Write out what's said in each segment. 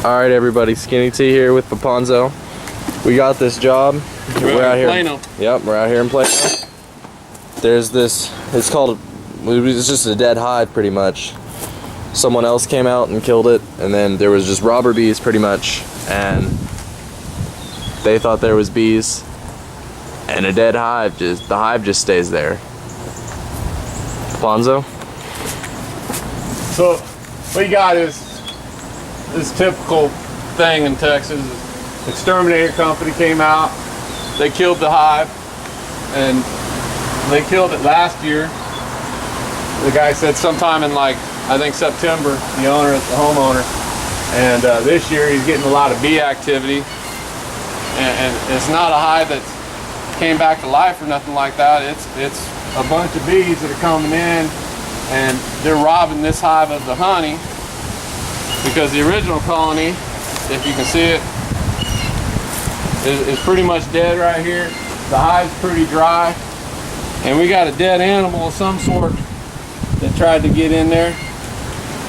Alright everybody, Skinny T here with Papanzo. We got this job. We're out here. Plano. Yep, we're out here in Plano. There's this, it's just a dead hive pretty much. Someone else came out and killed it, and then there was just robber bees pretty much, and they thought there was bees, and a dead hive, the hive just stays there. Papanzo? So what you got is this typical thing in Texas. Exterminator company came out, they killed the hive, and they killed it last year. The guy said sometime in I think September, the homeowner, and this year he's getting a lot of bee activity, and it's not a hive that came back to life or nothing like that. It's a bunch of bees that are coming in, and they're robbing this hive of the honey, because the original colony, if you can see it, is pretty much dead right here. The hive's pretty dry, and we got a dead animal of some sort that tried to get in there.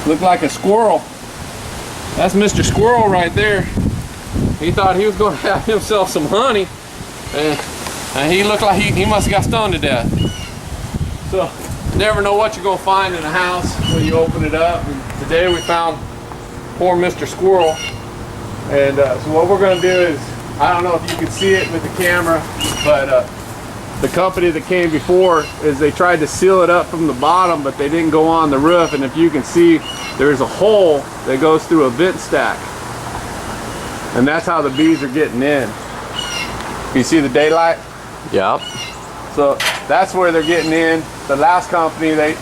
Looked like a squirrel. That's Mr. Squirrel right there. He thought he was going to have himself some honey, and he looked like he must have got stoned to death. So never know what you're going to find in a house when you open it up. And today we found poor Mr. Squirrel, and so what we're going to do is, I don't know if you can see it with the camera, but the company that came before is they tried to seal it up from the bottom, but they didn't go on the roof, and if you can see, there's a hole that goes through a vent stack, and that's how the bees are getting in. You see the daylight? Yep. So that's where they're getting in. The last company, they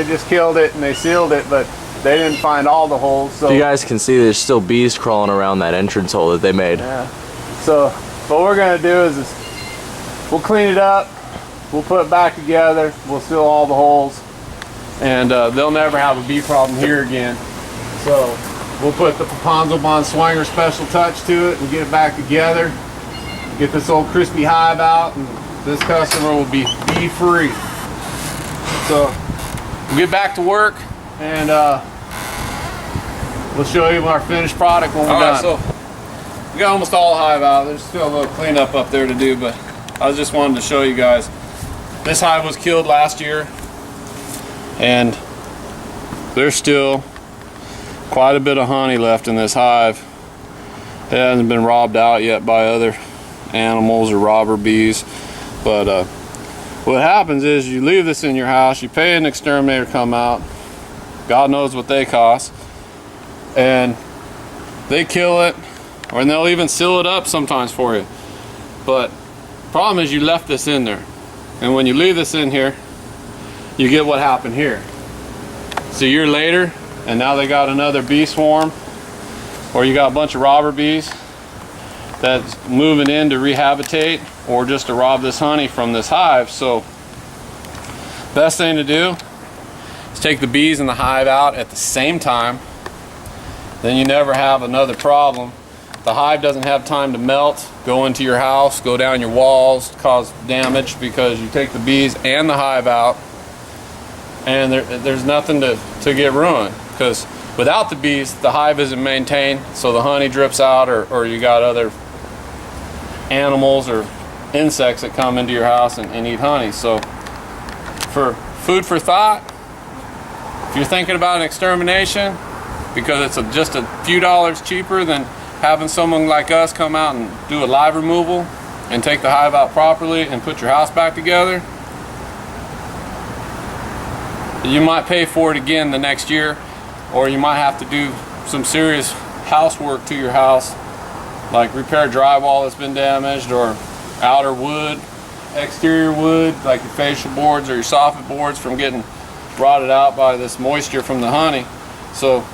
just killed it and they sealed it, but they didn't find all the holes. So you guys can see there's still bees crawling around that entrance hole that they made. Yeah. So what we're gonna do is we'll clean it up, we'll put it back together, we'll seal all the holes, and they'll never have a bee problem here again. So we'll put the Papanzo Bond Swanger special touch to it and get it back together, get this old crispy hive out, and this customer will be bee free. So we'll get back to work, and we'll show you our finished product when we're done. So we got almost all the hive out. There's still a little cleanup up there to do, but I just wanted to show you guys. This hive was killed last year, and there's still quite a bit of honey left in this hive. It hasn't been robbed out yet by other animals or robber bees, but what happens is you leave this in your house, you pay an exterminator to come out, God knows what they cost, and they kill it, or they'll even seal it up sometimes for you. But problem is you left this in there, and when you leave this in here, you get what happened here. So a year later, and now they got another bee swarm, or you got a bunch of robber bees that's moving in to rehabilitate or just to rob this honey from this hive. So best thing to do is take the bees and the hive out at the same time. Then you never have another problem. The hive doesn't have time to melt, go into your house, go down your walls, cause damage, because you take the bees and the hive out, and there's nothing to get ruined, because without the bees, the hive isn't maintained, so the honey drips out, or you got other animals or insects that come into your house and eat honey. So for food for thought, if you're thinking about an extermination, because it's just a few dollars cheaper than having someone like us come out and do a live removal and take the hive out properly and put your house back together, you might pay for it again the next year, or you might have to do some serious housework to your house, like repair drywall that's been damaged, or outer wood, exterior wood, like your fascia boards or your soffit boards from getting rotted out by this moisture from the honey. So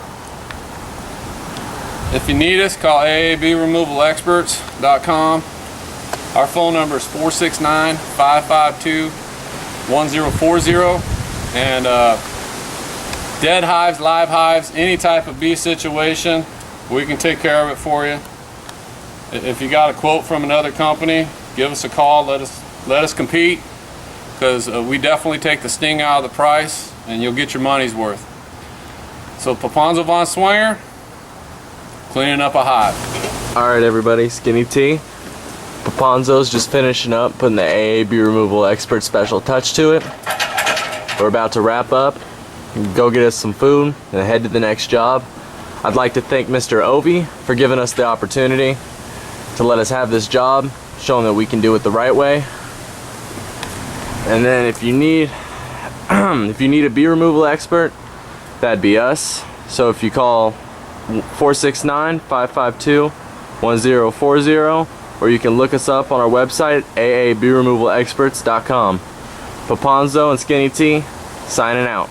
if you need us, call aabremovalexperts.com. Our phone number is 469-552-1040. And dead hives, live hives, any type of bee situation, we can take care of it for you. If you got a quote from another company, give us a call. Let us compete, because we definitely take the sting out of the price, and you'll get your money's worth. So Papanzo Von Swanger, cleaning up a hive. Alright everybody, Skinny T. Paponzo's just finishing up, putting the AA bee removal expert special touch to it. We're about to wrap up, go get us some food, and head to the next job. I'd like to thank Mr. Ovi for giving us the opportunity to let us have this job, showing that we can do it the right way. And then if you need if you need a bee removal expert, that'd be us. So if you call 469-552-1040, or you can look us up on our website, aabeeremovalexperts.com. Paponzo and Skinny T, signing out.